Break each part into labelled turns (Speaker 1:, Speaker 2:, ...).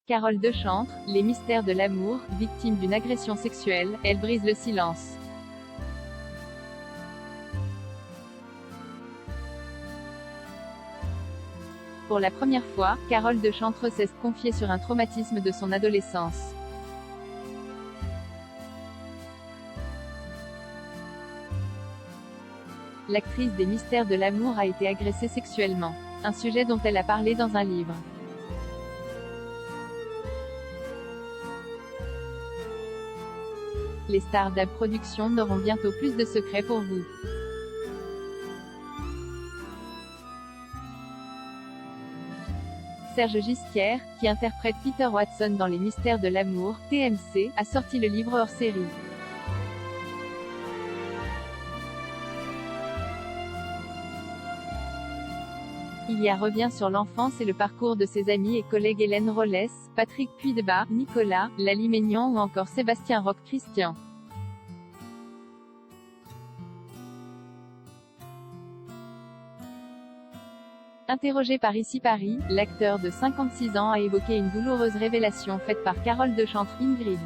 Speaker 1: Carole de Chantre, les mystères de l'amour, victime d'une agression sexuelle, elle brise le silence. Pour la première fois, Carole de Chantre s'est confiée sur un traumatisme de son adolescence. L'actrice des mystères de l'amour a été agressée sexuellement. Un sujet dont elle a parlé dans un livre. Les stars d'Ab Productions n'auront bientôt plus de secrets pour vous. Serge Gisquière, qui interprète Peter Watson dans Les Mystères de l'amour, TMC, a sorti le livre hors série. Il y revient sur l'enfance et le parcours de ses amis et collègues Hélène Rollès, Patrick Puydebas, Nicolas, Lali Meignan ou encore Sébastien Roch-Christian. Interrogé par Ici Paris, l'acteur de 56 ans a évoqué une douloureuse révélation faite par Carole de Chantre, Ingrid.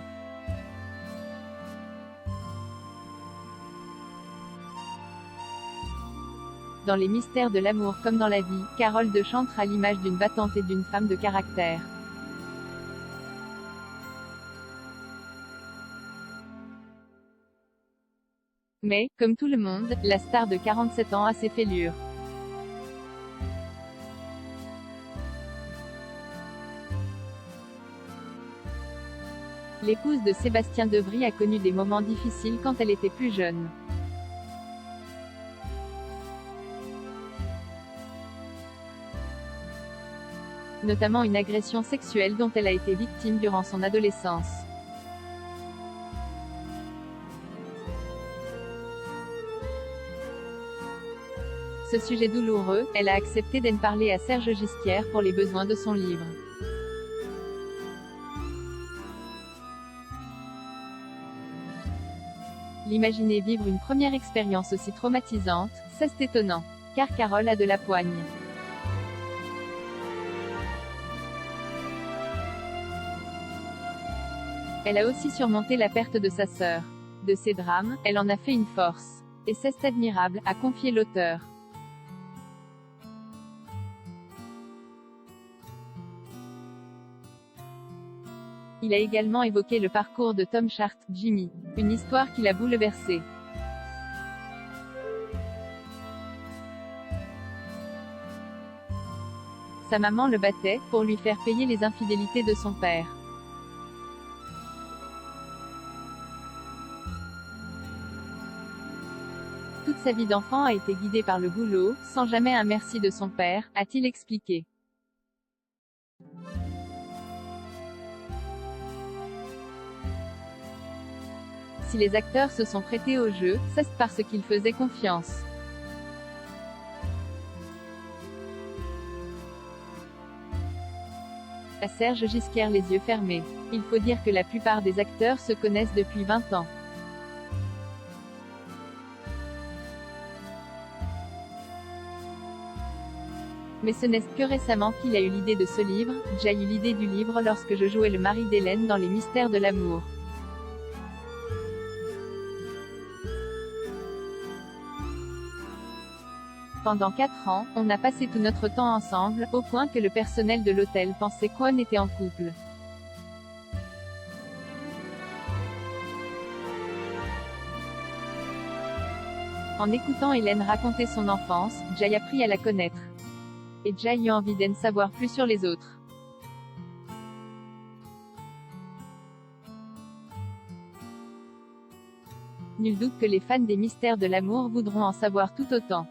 Speaker 1: Dans Les mystères de l'amour comme dans la vie, Carole de Chantre a l'image d'une battante et d'une femme de caractère. Mais, comme tout le monde, la star de 47 ans a ses fêlures. L'épouse de Sébastien Debris a connu des moments difficiles quand elle était plus jeune. Notamment une agression sexuelle dont elle a été victime durant son adolescence. Ce sujet douloureux, elle a accepté d'en parler à Serge Gisquière pour les besoins de son livre. L'imaginer vivre une première expérience aussi traumatisante, c'est étonnant. Car Carole a de la poigne. Elle a aussi surmonté la perte de sa sœur. De ces drames, elle en a fait une force. Et c'est admirable, a confié l'auteur. Il a également évoqué le parcours de Tom Chart, Jimmy. Une histoire qui l'a bouleversé. Sa maman le battait, pour lui faire payer les infidélités de son père. Toute sa vie d'enfant a été guidée par le boulot, sans jamais un merci de son père, a-t-il expliqué. Si les acteurs se sont prêtés au jeu, c'est parce qu'ils faisaient confiance. À Serge Gisquière les yeux fermés. Il faut dire que la plupart des acteurs se connaissent depuis 20 ans. Mais ce n'est que récemment qu'il a eu l'idée de ce livre. J'ai eu l'idée du livre lorsque je jouais le mari d'Hélène dans Les Mystères de l'amour. Pendant 4 ans, on a passé tout notre temps ensemble, au point que le personnel de l'hôtel pensait qu'on était en couple. En écoutant Hélène raconter son enfance, j'ai appris à la connaître. Et j'ai eu envie d'en savoir plus sur les autres. Nul doute que les fans des mystères de l'amour voudront en savoir tout autant.